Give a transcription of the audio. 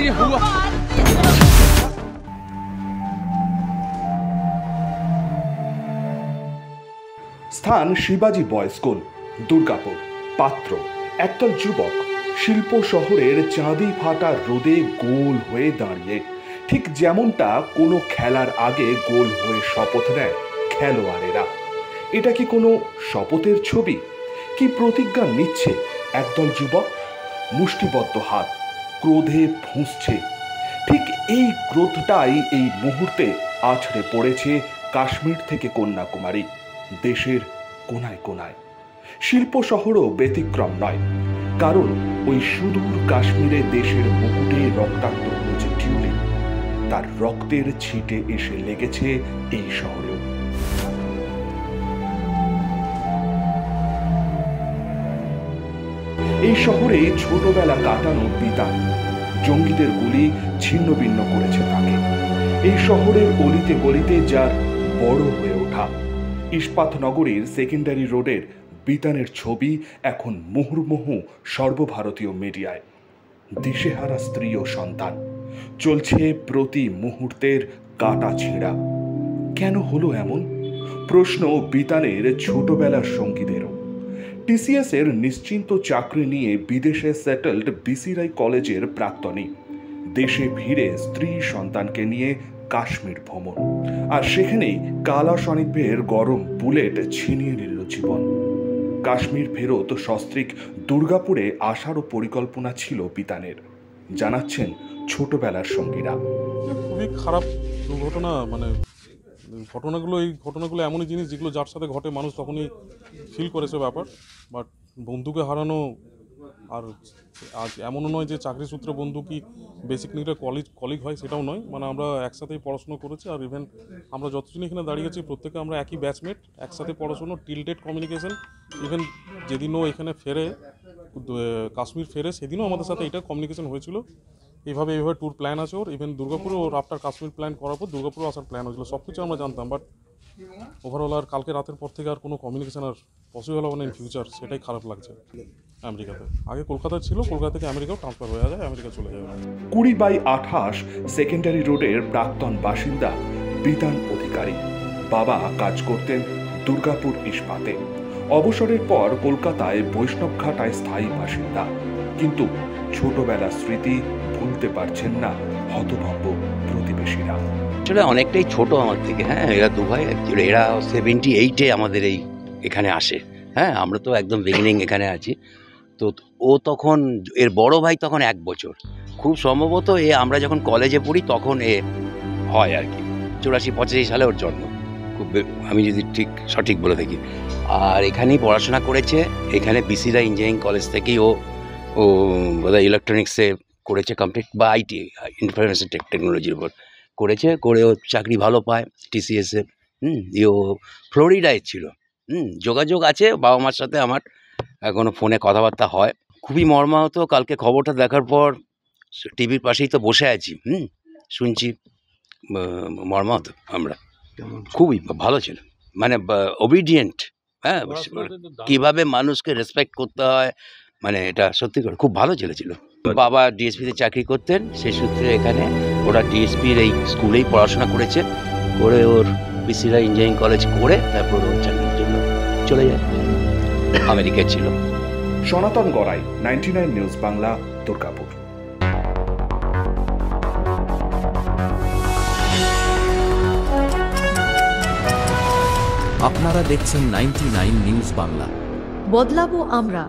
ये हुआ। স্থান শিবাজি বয়েজ স্কুল, দুর্গাপুর। পাত্র একদল যুবক শিল্প শহরের চাঁদি ফাটা রোদে গোল হয়ে দাঁড়িয়ে, ঠিক যেমনটা কোনো খেলার আগে গোল হয়ে শপথ নেয় খেলোয়াড়েরা। এটা কি কোনো শপথের ছবি? কি প্রতিজ্ঞা নিচ্ছে একদল যুবক? মুষ্টিবদ্ধ হাত, ক্রোধে ফুঁসছে। ঠিক এই ক্রোধটাই এই মুহূর্তে আছড়ে পড়েছে কাশ্মীর থেকে কন্যাকুমারী, দেশের কোনায় কোনায়। শিল্প শহরও ব্যতিক্রম নয়, কারণ ওই সুদূর কাশ্মীরে দেশের মুকুটে রক্তাক্ত হয়েছে টিউলিপ, তার রক্তের ছিটে এসে লেগেছে এই শহরেও। এই শহরে ছোটবেলা কাটানো বিতান, জঙ্গিদের গুলি ছিন্ন ভিন্ন করেছে তাকে। এই শহরের অলিতে গলিতে যার বড় হয়ে ওঠা। ইস্পাত নগরীর সেকেন্ডারি রোডের বিতানের ছবি এখন মুহুর্মুহু সর্বভারতীয় মিডিয়ায়। দিশেহারা স্ত্রী ও সন্তান, চলছে প্রতি মুহূর্তের কাটা ছিঁড়া। কেন হলো এমন প্রশ্ন বিতানের ছোটবেলার সঙ্গীদেরও। টিসিএস এর নিশ্চিন্ত চাকরি নিয়ে বিদেশে সেটেলড বিসি রায় কলেজের প্রাক্তনী, দেশে ফিরে স্ত্রী সন্তানকে নিয়ে কাশ্মীর ভ্রমণ, আর সেখানেই কালা সান্নিধ্যের গরম বুলেট ছিনিয়ে নিল জীবন। কাশ্মীর ফেরত সস্ত্রীক দুর্গাপুরে আসারও পরিকল্পনা ছিল বিতানের, জানাচ্ছেন ছোটবেলার সঙ্গীরা। খুবই খারাপ দুর্ঘটনা, মানে ঘটনাগুলো এমনই জিনিস যেগুলো যার সাথে ঘটে মানুষ তখনই ফিল করেছে ব্যাপার। বাট বন্ধুকে হারানো, আর আজ এমনও নয় যে চাকরি সূত্রে বন্ধু কি বেসিক নিডে কলিগ হয়, সেটাও নয়। মানে আমরা একসাথেই পড়াশুনো করেছি, আর ইভেন আমরা যতজন এখানে দাঁড়িয়েছি প্রত্যেকে আমরা একই ব্যাচমেট, একসাথে পড়াশুনো, টিল ডেট কমিউনিকেশন। ইভেন যেদিনও এখানে ফেরে, কাশ্মীর ফেরে, সেদিনও আমাদের সাথে এটা কমিউনিকেশন হয়েছিল। এইভাবে ট্যুর প্ল্যান আছে ওর, ইভেন দুর্গাপুরে ওর আফটার কাশ্মীর প্ল্যান করার পর দুর্গাপুরে আসার প্ল্যান হয়েছিল। সব কিছু আমরা জানতাম, বাট ওভারঅল আর কালকে রাতের পর থেকে আর কোনো কমিউনিকেশন আর পসিবল হবে না ইন ফিউচার, সেটাই খারাপ লাগছে। আমেরিকাতে আগে কলকাতায় ছিল, কলকাতা থেকে আমেরিকাও ট্রান্সফার হয়ে যায়, আমেরিকা চলে যাবে। 20/28 সেকেন্ডারি রোডের প্রাক্তন বাসিন্দা বিতান অধিকারী। বাবা কাজ করতেন দুর্গাপুর ইস্পাতে। অবসরের পর কলকাতায় বৈষ্ণবঘাটায় স্থায়ী বাসিন্দা, কিন্তু ছোটবেলার স্মৃতি ভুলতে পারছেন না হতভম্ব প্রতিবেশীরা। আসলে অনেকটাই ছোট আমার থেকে। হ্যাঁ, এরা দু ভাই, এরা 78-এ আমাদের এখানে আসে। হ্যাঁ, আমরা তো একদম বিগিনিং এখানে আছি। তো ও তখন, এর বড় ভাই তখন 1 বছর, খুব সম্ভবত আমরা যখন কলেজে পড়ি তখন হয় আর কি। 84-85 সালে ওর জন্ম, খুব আমি যদি সঠিক বলে থাকি। আর এখানেই পড়াশোনা করেছে, এখানে বিসি রায় ইঞ্জিনিয়ারিং কলেজ থেকেই ও বোধহয় ইলেকট্রনিক্সে করেছে কমপ্লিট, বা আইটি, ইনফরমেশন টেকনোলজির উপর করে ও চাকরি ভালো পায় টিসিএসে। ও ফ্লোরিডায় ছিল। যোগাযোগ আছে বাবা মার সাথে আমার, এখনও ফোনে কথাবার্তা হয়। খুবই মর্মাহত কালকে খবরটা দেখার পর, টিভির পাশেই তো বসে আছি, শুনছি, মর্মাহত আমরা। খুবই ভালো ছিল, মানে ওবিডিয়েন্ট। হ্যাঁ, কীভাবে মানুষকে রেসপেক্ট করতে হয়, মানে এটা সত্যি করে খুব ভালো ছিল। বাবা ডিএসপিতে চাকরি করতেন, সেই সূত্রে এখানে ওরা ডিএসপির এই স্কুলেই পড়াশোনা করেছে, করে ওর বিসি রায় ইঞ্জিনিয়ারিং কলেজ করে তারপর ওর চাকরির জন্য চলে যায়, আমেরিকায় ছিল। সনাতন গড়াই, 99 নিউজ বাংলা, দুর্গাপুর। আপনারা দেখছেন 99 নিউজ বাংলা। বদলাবো আমরা।